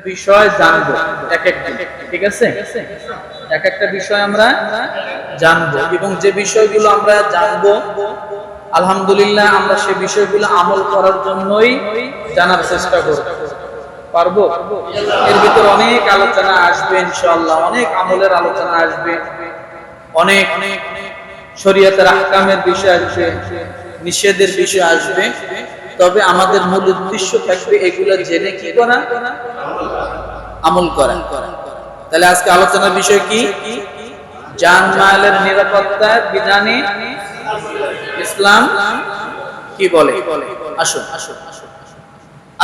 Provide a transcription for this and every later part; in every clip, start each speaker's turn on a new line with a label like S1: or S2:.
S1: বিষয় জানবো এক একদিন, ঠিক আছে? এক একটা বিষয় আমরা জানবো এবং যে বিষয়গুলো আমরা জানবো আলহামদুলিল্লাহ আমরা সেই বিষয়গুলো আমল করার জন্যই জানার চেষ্টা করব। পারবো? এর ভিতর অনেক আলোচনা আসবে ইনশাআল্লাহ, অনেক আমলের আলোচনা আসবে, অনেক শরীয়তের আহকামের বিষয় আসবে, নিষেধের বিষয় আসবে। তবে আমাদের মূল উদ্দেশ্য থাকবে এগুলো জেনে কি করা, আমল করা। তাহলে আজকে আলোচনার বিষয় কি? জানমালের নিরাপত্তার বিধানে ইসলাম কি বলে। আসুন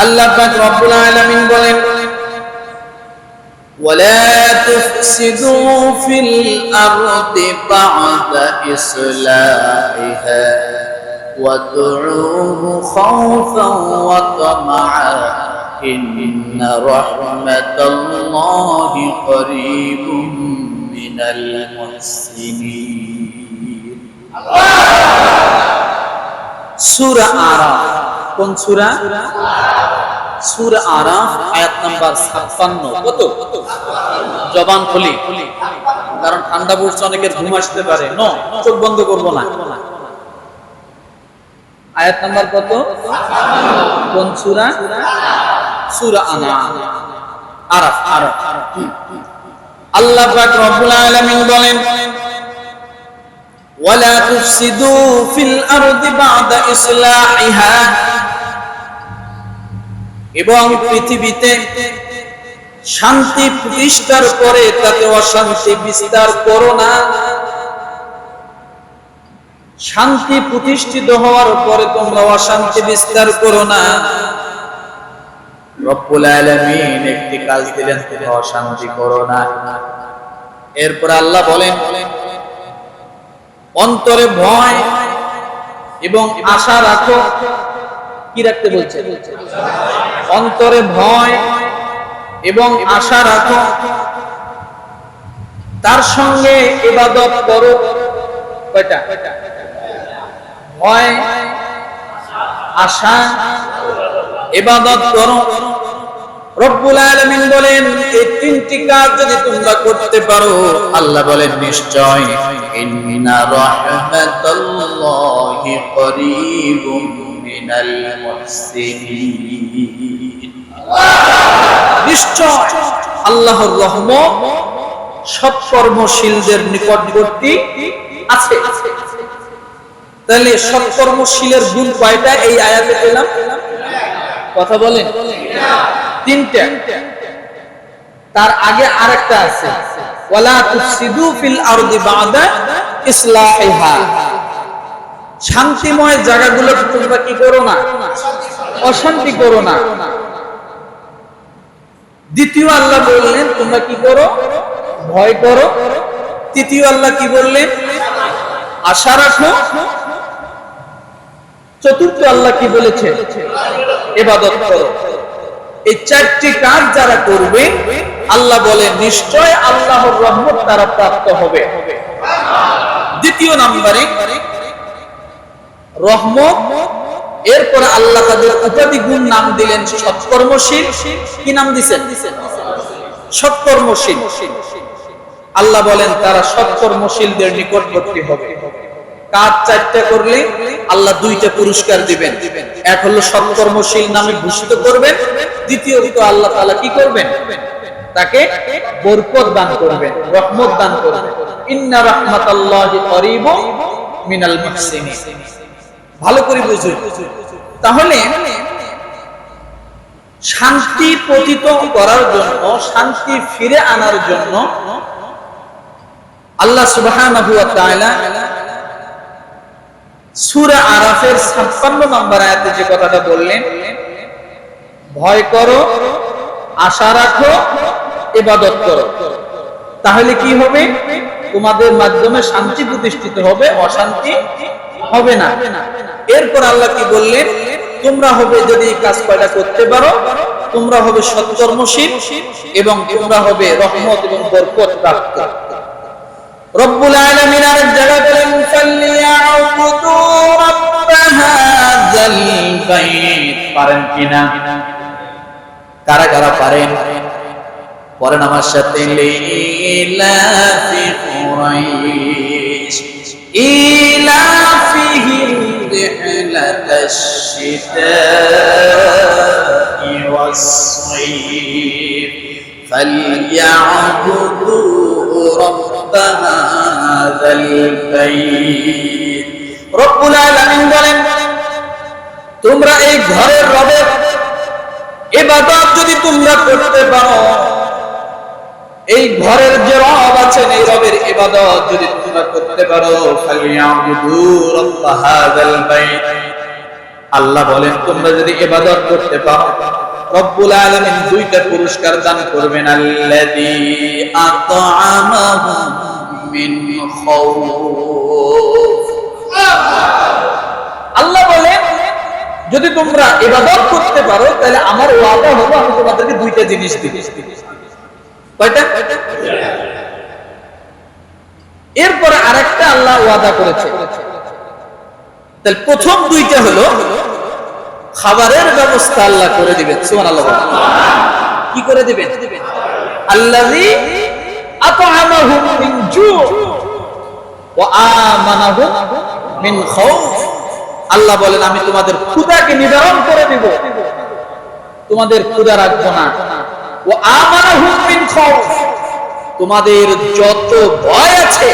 S1: আল্লাহ পাক রব্বুল আলামিন বলেন, ওয়ালা তুফসিদু ফিল আরদি বা'দা ইসলাহিহা ওয়াদউহু খাওফান ওয়া তামাআন ইন্না রাহমাতাল্লাহি করিবুম মিনাল মুহসিনিন। সূরা আরাফ, কোন সূরা? সূরা আরাফ আয়াত নাম্বার 56। কত? জবান খুলি, কারণ ঠান্ডা পড়ছে, অনেকের ঘুম আসতে পারে। চোখ বন্ধ করব না। আয়াত নাম্বার কত? কোন সূরা? সূরা আরাফ। আল্লাহ পাক রব্বুল আলামিন বলেন, ওয়ালা তুফসিদু ফিল আরদি বা'দা ইসলাহিহা, এবং পৃথিবীতে শান্তি প্রতিষ্ঠার পরে তাতে অশান্তি বিস্তার করো না। শান্তি প্রতিষ্ঠিত হওয়ার পরে তোমরা অশান্তি বিস্তার করো না। রব্বুল আলামিন একটি কাজ দিলেন, তোমরা অশান্তি করো না। এরপর আল্লাহ বলেন, অন্তরে ভয় এবং আশা রাখো। কি রাখতে বলছে? অন্তরে ভয় এবং আশা রাখো, তার সঙ্গে ইবাদত করো। কয়টা? ভয়, আশা, ইবাদত করো। রব্বুল আলামিন বলেন, এই তিনটি কাজ যদি তোমরা করতে পারো, আল্লাহ বলেন নিশ্চয় ইন্না রাহমাতাল্লাহি করিবুম মিনাল মুহসিনিন। নিশ্চয় আল্লাহর রহমত সৎকর্মশীলদের নিকটবর্তী আছে। তাহলে সৎকর্মশীলের গুণ কয়টা এই আয়াতে পেলাম? কথা বলেন। তিনটা। তার আগে আরেকটা আছে, ওয়ালা তুফসিদু ফিল আরদি বা'দা ইসলাহিহা। শান্তিময় জায়গাগুলোকে তোমরা কি করো না, অশান্তি করো না। দ্বিতীয় আল্লাহ বললেন তোমরা কি করো, ভয় করো। তৃতীয় আল্লাহ কি বললেন, আশা রাখো। চতুর্থ আল্লাহ কি বলেছে, ইবাদত করো। এই চারটি কাজ যারা করবে, আল্লাহ বলেন নিশ্চয় আল্লাহর রহমত তারা প্রাপ্ত হবে। দ্বিতীয় নম্বরে রহমত। এরপরে আল্লাহ তাদের উপাধি গুণ নাম দিলেন সৎকর্মশীল। কি নাম দিয়েছেন? সৎকর্মশীল। আল্লাহ বলেন তারা সৎকর্মশীলদের নিকটবর্তী হবে। কাজ চারটা করলে আল্লাহ দুইটা পুরস্কার দিবেন। এক হলো সৎকর্মশীল নামে ভূষিত করবেন, দ্বিতীয়ত আল্লাহ তাআলা কি করবেন, তাকে বরকত দান করবেন, রহমত দান করবেন। ইন্না রাহমাতাল্লাহি করিবুম মিনাল মুহসিনিন। ভালো করে বুঝুন। তাহলে শান্তি পতিত করার জন্য, শান্তি ফিরে আনার জন্য আল্লাহ সুবহানাহু ওয়া তাআলা সূরা আরাফের 56 নম্বর আয়াতে যে কথাটা বললেন, ভয় করো, আশা রাখো, ইবাদত করো। তাহলে কি হবে? তোমাদের মাধ্যমে শান্তি প্রতিষ্ঠিত হবে, অশান্তি হবে না। এরপর আল্লাহ কি বললেন, তোমরা হবে যদি এই কাজ কয়টা করতে পারো, তোমরা হবে সৎকর্মশীল এবং তোমরা হবে রহমত এবং বরকত প্রাপ্ত। রব্বুল আলামিন আরেক জায়গায় বলেন, ফালিয়াবুদু রাব্ব হাযাল বাইত। পারেন কিনা? কারা কারা পারেন? পরেন আমার সাথে লিলাফি কুরাইশ ইলাফিহিম রিহলাতাশ শিতা'i ওয়াস-সাইফ ফালইয়া'বুদু রাব্ব হাযাল বাইত। রব্বুল আলামিন বলেন, তোমরা এই ঘরের রবের ইবাদত যদি তোমরা করতে পারো, এই ঘরের যে রব আছেন এই রবের ইবাদত যদি তোমরা করতে পারো, ফালিয়াবুদু রাব্ব হাযাল বাইত। আল্লাহ বলেন তোমরা যদি ইবাদত করতে পারো, রব্বুল আলামিন দুইটা পুরস্কার দান করবেন, আল্লাযী আত'আমাহুম মিন খাউফ। আল্লাহ বলেন যদি তোমরা ইবাদত করতে পারো তাহলে আমার ওয়াদা হলো আমি তোমাদেরকে দুইটা জিনিস দিব। কয়টা? এরপরে আরেকটা আল্লাহ ওয়াদা করেছে। তাহলে প্রথম দুইটা হলো খাবারের ব্যবস্থা আল্লাহ করে দিবেন। সুবহানাল্লাহ। কি করে দিবেন? আল্লাযী আত'আমাহুম মিন জু' ওয়া আমানাহুম মিন খাউফ। আল্লাহ বলেন আমি তোমাদের ক্ষুধাকে নিবারণ করে দিব, তোমাদের ক্ষুধা রাখবো না। ওয়া আমানাহুম মিন খাউফ, তোমাদের যত ভয় আছে,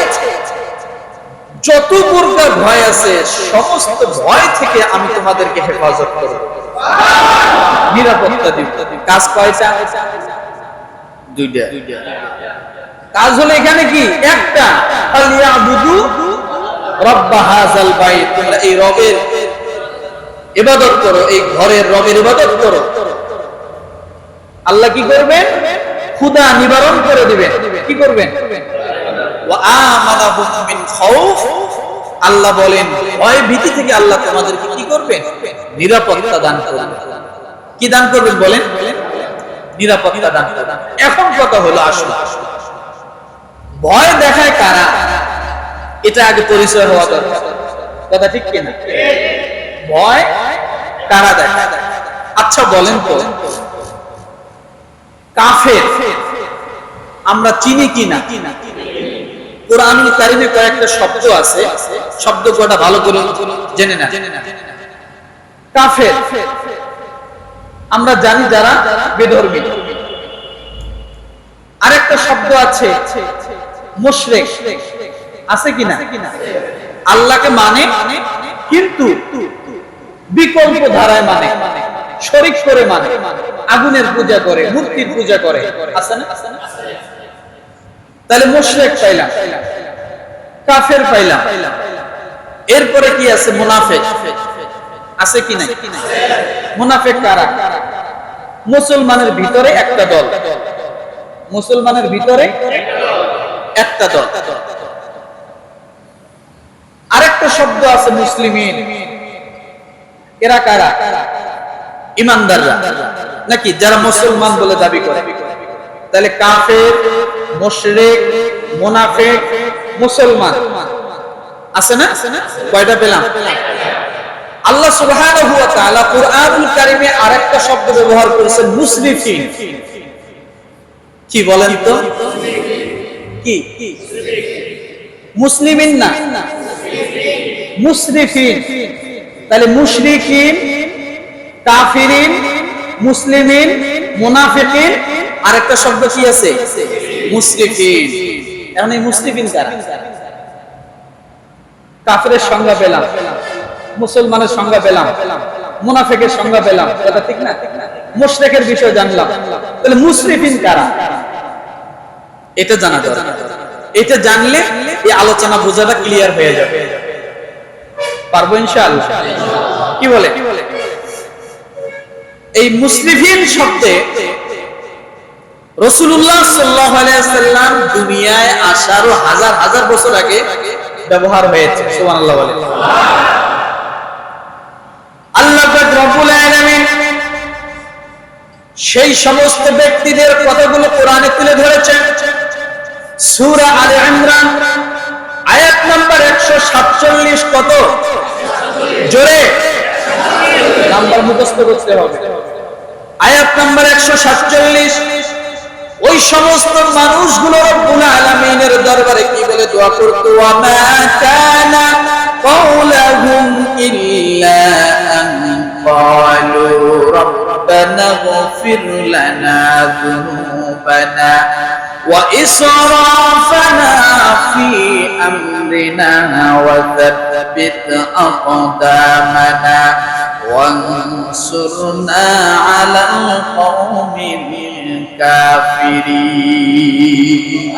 S1: যত প্রকার ভয় আছে সমস্ত ভয় থেকে আমি তোমাদেরকে হেফাজত করব, নিরাপত্তা দিব। কাজ কয়টা? দুইটা। কাজ হলো এখানে কি? একটা, ফালিয়াবুদু রাব্ব হাযাল বাইত, তোমরা এই রবের ইবাদত করো, এই ঘরের রবের ইবাদত করো। আল্লাহ কি করবেন? ক্ষুধা নিবারণ করে দিবেন। কি করবেন? ওয়া আমানাহুম মিন খাউফ, আল্লাহ বলেন ভয় ভীতি থেকে আল্লাহ তোমাদেরকে কি করবেন? নিরাপত্তা দান করবেন। কি দান করবেন বলেন? নিরাপত্তা দান করবেন। এখন কথা হলো আসলে ভয় দেখায় কারা, এটা আগে পরিচয় হওয়া দরকার। কথা ঠিক কিনা? ভয় কারা দেখায়? আচ্ছা বলেন তো কাফের আমরা চিনি কিনা? কোরআনুল কারীমে কয়েকটা শব্দ আছে, শব্দ কয়টা ভালো করে জেনে না। কাফের আমরা জানি যারা বেধর্মী। আরেকটা শব্দ আছে মুশরিক, আছে কিনা? আল্লাহকে মানে কিন্তু বিকল্প ধারায় মানে, শরীক করে মানে, আগুনের পূজা করে, মূর্তির পূজা করে, আছে না? তাহলে মুশরিক পাইলাম, কাফের পাইলাম। এরপরে কি আছে? মুনাফিক আছে কি নাই? মুনাফিক কারা? মুসলমানের ভিতরে একটা দল, মুসলমানের ভিতরে একটা দল। আরেকটা শব্দ আছে মুসলিমিন, এরা কারা? ইমানদাররা নাকি যারা মুসলমান বলে দাবি করে। তাহলে কাফের, মুশরিক, মুনাফিক, মুসলমান আছে না? কয়টা পেলাম? আল্লাহ সুবহানাহু ওয়া তাআলা কুরআনুল কারীমে আরেকটা শব্দ ব্যবহার করেছেন মুসরিফিন। কি বলেন তো? কি? মুসলিমিন না, মুসরিফিন। তাহলে মুশরিকিন, কাফিরিন, মুসলিমিন, মুনাফিকিন, আরেকটা শব্দ কি আছে? মুশরিকিন। এখন এই মুশরিকিন কারা? কাফিরের সংজ্ঞা পেলাম, মুসলমানের সংজ্ঞা পেলাম, মুনাফিকের সংজ্ঞা পেলাম, কথা ঠিক না? মুশরিকের বিষয় জানলাম। তাহলে মুশরিকিন কারা? এটা জানা দরকার। এটা জানলে এই আলোচনা বোঝাটা ক্লিয়ার হয়ে যাবে। পারবো ইনশাআল্লাহ? কি বলে? এই মুসলিমিন শব্দে রাসূলুল্লাহ সাল্লাল্লাহু আলাইহি ওয়াসাল্লাম দুনিয়ায় আসার হাজার হাজার বছর আগে ব্যবহার হয়েছে। সুবহানাল্লাহ বলেন। আল্লাহ পাক রব্বুল আলামিন সেই সমস্ত ব্যক্তিদের কথাগুলো কোরআনে তুলে ধরেছেন। সূরা আলে ইমরান আয়াত নাম্বার 147। কত জোরে? নাম্বার মুখস্থ করতে হবে। আয়াত নাম্বার 147। ওই ওই সমস্ত মানুষগুলো রব্বুল আলামিনের দরবারে কি বলে দোয়া করতো, ওয়া মা কানা قولهم إلا أن قالوا ربنا اغفر لنا ذنوبنا وإسرافنا في أمرنا وثبت أقدامنا وانصرنا على القوم الكافرين.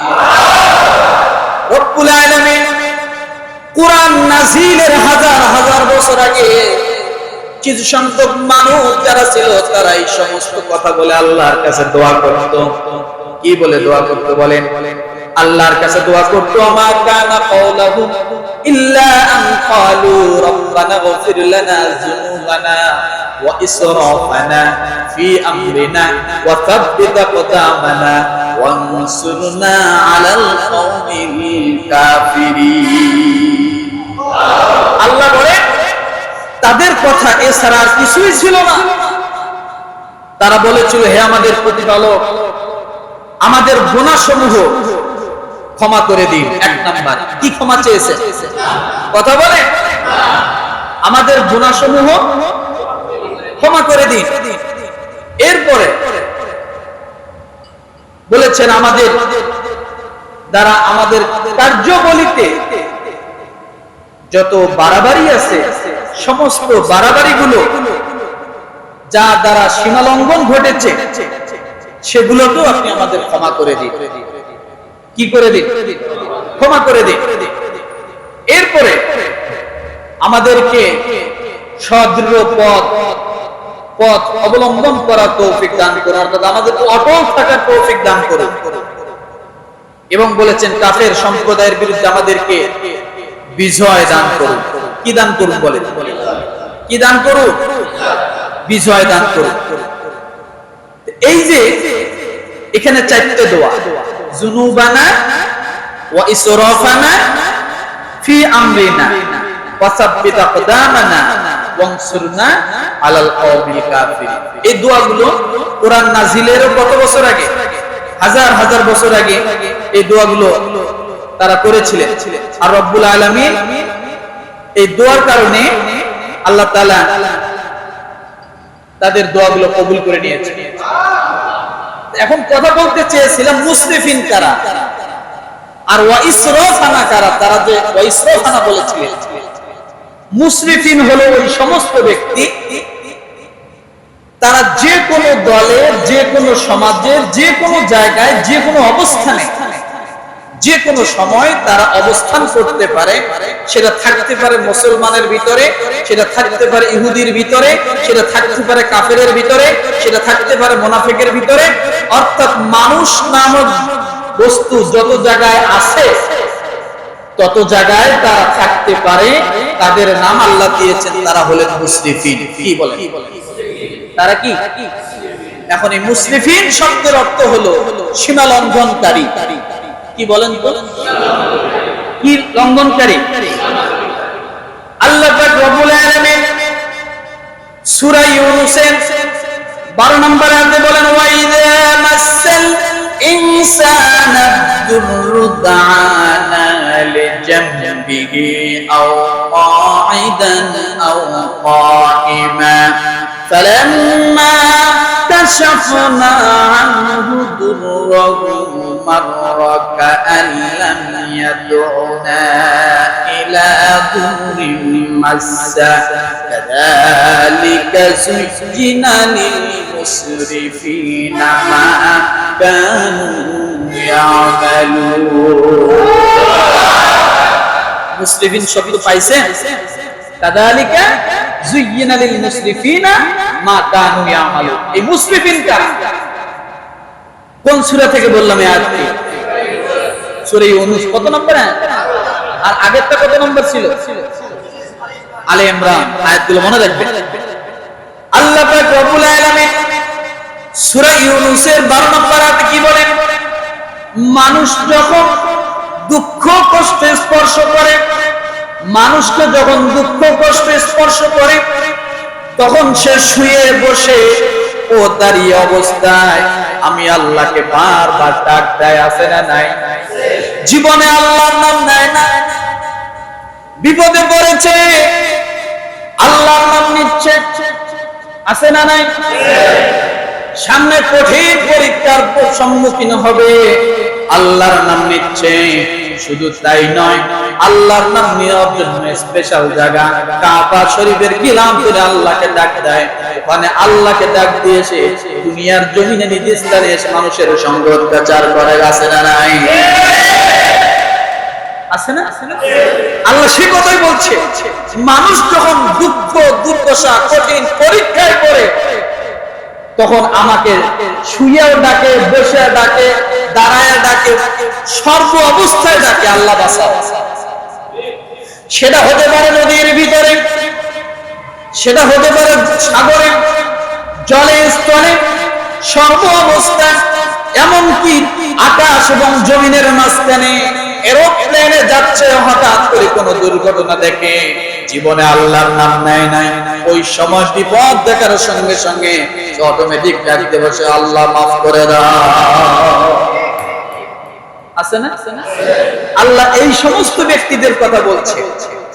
S1: رب العالمين কুরআন নাযিলের হাজার হাজার বছর আগে কিছু সংখ্যক মানুষ যারা ছিল তারা এই সমস্ত কথা বলে আল্লাহর কাছে দোয়া করত। কি বলে দোয়া করতে বলেন? আল্লাহর কাছে দোয়া করত, মা কানা কওলাহুম ইল্লা আন ক্বালু রব্বানা গফির লানা যুনুবানা ওয়া ইসরাফানা ফি আমরিনা ওয়া সাব্বিত আকদামানা ওয়ানসুরনা আলাল কওমিল কাফিরিন। আল্লাহ বলে তাদের কথা এছাড়া আর কিছুই ছিল না। তারা বলেছিল, হে আমাদের প্রতিপালক, আমাদের গুনাহসমূহ ক্ষমা করে দিন। এক নাম্বার কি ক্ষমা চেয়েছে? কথা বলে, আমাদের গুনাহসমূহ ক্ষমা করে দিন। এরপরে বলেছেন আমাদের দ্বারা আমাদের কার্যবলিতে যত বাড়াবাড়ি আছে সমস্ত বাড়াবাড়িগুলো যা দ্বারা সীমালঙ্ঘন ঘটেছে সেগুলোকেও আপনি আমাদের ক্ষমা করে দিন। কি করে দিন? ক্ষমা করে দিন। এরপরে আমাদেরকে সদৃঢ় পথ অবলম্বন করার তৌফিক দান করুন, অর্থাৎ আমাদেরকে অটল থাকার তৌফিক দান করুন। এবং বলেছেন কাফের সম্প্রদায়ের বিরুদ্ধে আমাদেরকে বিজয় দান করুন। কি দান করুন বলেন? কি দান করুন? বিজয় দান করুন। এই যে এখানে চারটে দোয়া, যুনুবানা ওয়া ইসরাফানা ফি আমরিনা ওয়া সাব্বিত আকদামানা ওয়ানসুরনা আলাল কওমিল কাফিরিন। এই দোয়াগুলো কোরআন নাযিলের কত বছর আগে? হাজার হাজার বছর আগে এই দোয়াগুলো তারা করেছিলেন। আর রব্বুল আলামিন এই দোয়ার কারণে আল্লাহ তাআলা তাদের দোয়াগুলো কবুল করে নিয়েছেন। এখন কথা বলতে চেয়েছিলাম মুসরিফিন কারা আর ওয়া ইসরাফানা কারা। তারা যে ওয়া ইসরাফানা বলেছিলেন, মুসরিফিন হলো ওই সমস্ত ব্যক্তি তারা যে কোনো দলের, যে কোনো সমাজের, যে কোনো জায়গায়, যে কোনো অবস্থানে, যে কোনো সময় তারা অবস্থান করতে পারে। সেটা থাকতে পারে মুসলমানের ভিতরে, সেটা থাকতে পারে ইহুদির ভিতরে, সেটা থাকতে পারে কাফেরের ভিতরে, সেটা থাকতে পারে মুনাফিকের ভিতরে। অর্থাৎ মানুষ নামক বস্তু যত জায়গায় আছে তত জায়গায় তারা থাকতে পারে। তাদের নাম আল্লাহ দিয়েছেন, তারা হলেন মুসরিফিন। কি বলে? তারা কি? এখন এই মুসরিফিন শব্দের অর্থ হলো সীমা লঙ্ঘনকারী। কি বলেন? কি লঙ্ঘনকারী? আল্লাহ পাক রব্বুল আলামিন সূরা ইউনূসের 12 নম্বর আয়াতে বলেন, ওয়া ইযা মাসাল ইনসানা দুররু দা'ানা লিজামবিহি আও কা'iদান আও কাইমা ফালাম্মা كشفنا عنه ضره مر كأن لم يدعنا إلى ضر مسه كذلك زين للمسرفين ما كانوا يعملون. মুসরিফিন শব্দ পাইছেন? কাযালিকা যুয়্যিনা লিল মুসরিফিনা মা কানু ইয়ামালুন। এই মুসরিফিন কারা? কোন সূরা থেকে বললাম এই আয়াতটি? সূরা ইউনূস কত নম্বর আয়াত? আর আগেরটা কত নম্বর ছিল? আলে ইমরান। আয়াতগুলো মনে রাখবেন। আল্লাহ পাক রব্বুল আলামিন সূরা ইউনূসের 12 নম্বর আয়াতে কি বলেন? মানুষ যখন দুঃখ কষ্ট স্পর্শ করে, মানুষকে যখন দুঃখ কষ্ট স্পর্শ করে তখন সে শুয়ে বসে ও দাঁড়িয়ে অবস্থায় আমি আল্লাহকে বারবার ডাক দেয়, আছে না নাই? জীবনে আল্লাহর নাম নেয় না, বিপদে পড়েছে আল্লাহর নাম নিচ্ছে, আছে না নাই? সামনে কঠিন পরীক্ষার সম্মুখীন হবে, আল্লাহর নাম নিচ্ছে। শুধু তাই নয়, আল্লাহর নাম নেওয়ার জন্য স্পেশাল জায়গা কাবা শরীফের গিলাম করে আল্লাহকে ডাক দেয়। ওখানে আল্লাহকে ডাক দিয়ে সে দুনিয়ার জমিনে নিজ স্থানে এসে মানুষের সঙ্গে অত্যাচার করে, আছে না নাই? আছে না? আল্লাহ সে কথাই বলছে, মানুষ যখন দুঃখ দুর্দশা কঠিন পরীক্ষায় পড়ে তখন আমাকে শুয়েও ডাকে, বসে ডাকে, দাঁড়ায় ডাকে, সর্ব অবস্থায় ডাকে, আল্লাহ বাঁচাও। সেটা হতে পারে নদীর ভিতরে, সেটা হতে পারে সাগরে, জলে, স্থলে, সর্ব অবস্থায়, এমনকি আকাশ এবং জমিনের মাঝখানে এরোপ্লেনে যাচ্ছে, হঠাৎ করে কোনো দুর্ঘটনা দেখে জীবনে আল্লাহর নাম নেয় নাই, ওই সময় বিপদ দেখার সঙ্গে সঙ্গে অটোমেটিক ডাকতে বসে, আল্লাহ মাফ করে দাও, আছে না? আল্লাহ এই সমস্ত ব্যক্তিদের কথা বলছে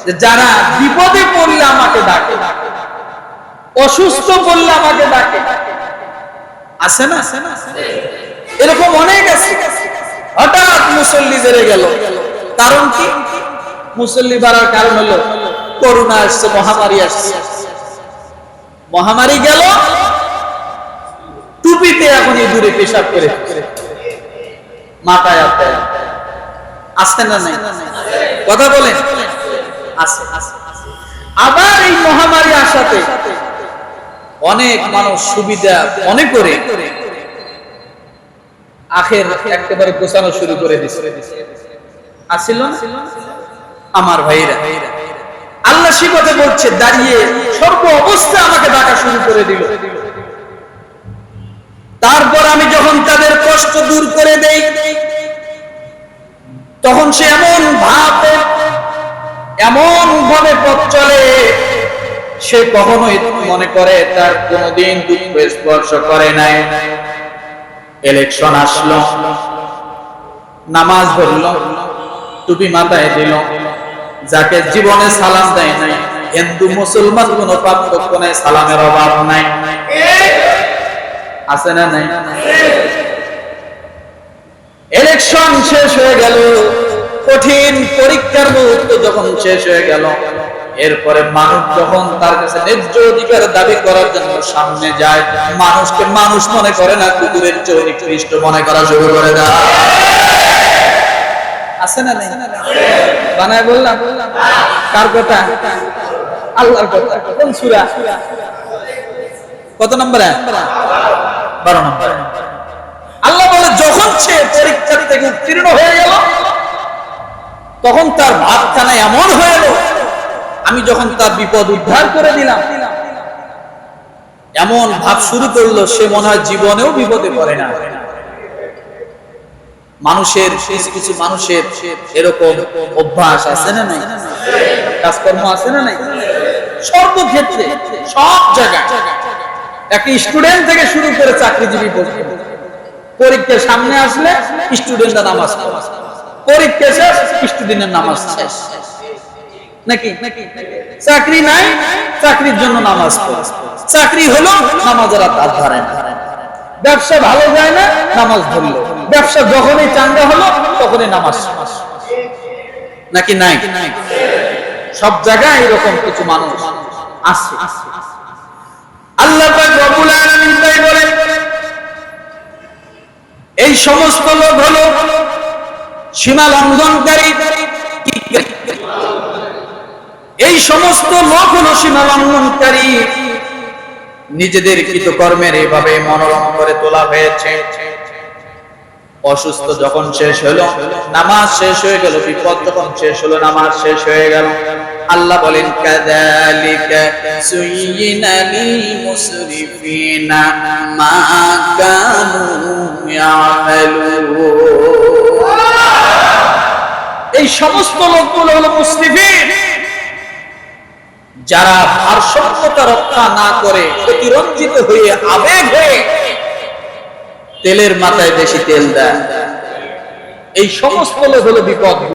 S1: যে যারা বিপদে পড়লে আমাকে ডাকে, অসুস্থ পড়লে আমাকে ডাকে, আছে না? এরকম অনেক আছে। হঠাৎ মুসল্লি বেড়ে গেল, কারণ কি? মুসল্লি বাড়ার কারণ হলো করোনা আসছে, মহামারী আসছে, মহামারী গেল, টুপিতে এখন দূরে পেশাব করে মাথায় আত্মায়, আসছে না নাই? কথা বলেন, আছে। আবার এই মহামারী আসাতে অনেক মানুষ সুবিধা মনে করে আখের একেবারে গোছানো শুরু করে দিচ্ছে, আসছিল আমার ভাইরা। আল্লাহ সে কথা বলছে, দাঁড়িয়ে সর্ব অবস্থায় আমাকে ডাকা শুরু করে দিল। তারপর আমি যখন তাদের কষ্ট দূর করে দেই, তখন সে এমন ভাবে, এমন ভাবে পথ চলে, সে কখনোই মনে করে তার কোনোদিন দুঃখ স্পর্শ করে নাই। ইলেকশন আসলো, নামাজ ধরল, টুপি মাথায় দিল, যাকে জীবনে সালাম দেয় নাই, হিন্দু মুসলমান কোনো পার্থক্য নাই, সালামের অভাব নাই, আছে না নাই? ইলেকশন শেষ হয়ে গেল, কঠিন পরীক্ষার মুহূর্ত যখন শেষ হয়ে গেল, এরপরে মানুষ যখন তার কাছে ন্যায্য অধিকার দাবি করার জন্য সামনে যায়, মানুষকে মানুষ মনে করে না, কুকুরের চেয়ে নিকৃষ্ট মনে করা শুরু করে দেয়, আছে না নাই? বানায় বললাম, কার কথা? আল্লাহর কথা। কোন সূরা? কত নম্বরে? 12 নম্বর। আল্লাহ বলে, যখন সে পরীক্ষা থেকে উত্তীর্ণ হয়ে গেল, তখন তার ভাবখানা এমন হয়ে গেল, আমি যখন তার বিপদ উদ্ধার করে দিলাম, এমন ভাব শুরু করলো সে মনে হয় জীবনেও বিপদে পড়ে না। মানুষের কিছু মানুষের এরকম অভ্যাস আছে না নাই? কাজকর্ম আছে না নাই? সর্বক্ষেত্রে, সব জায়গায়, একটা স্টুডেন্ট থেকে শুরু করে চাকরিজীবী পর্যন্ত, পরীক্ষার সামনে আসলে স্টুডেন্টরা নামাজ পড়ে, পরীক্ষা শেষ স্টুডেন্টের নামাজ শেষ, নাকি? চাকরি নাই, চাকরির জন্য নামাজ পড়ে, চাকরি হলো নামাজের হাত ধরে না, ব্যবসা ভালো যায় না, নামাজ ধরলো, ব্যবসা যখনই চাঙ্গা হলো তখনই নামাজ, নাকি নাই? সব জায়গায় এরকম কিছু মানুষ আছে। আল্লাহ পাক রব্বুল আলামিন তাই বলেন, এই সমস্ত লোক হলো সীমা লঙ্ঘনকারী, এই সমস্ত লোক হলো সীমা লঙ্ঘনকারী, নিজেদের কৃতকর্মের এভাবে মনোরম করে তোলা হয়েছে। অসুস্থ যখন শেষ হলো, নামাজ শেষ হয়ে গেল, বিপদ যখন শেষ হলো, নামাজ শেষ হয়ে গেল, আল্লাহ বলেন, কাযালিকা সুয়্যিনা লিল মুসরিফিনা মা কানু ইয়ামালুন। এই সমস্ত লোকগুলো হলো মুসরিফিন, যারা ভারসাম্যতা রক্ষা না করে অতিরঞ্জিত হয়ে আবেগ হয়ে তেলের মাথায় বেশি তেল দেয়, এই সমস্ত হলো বিপদ।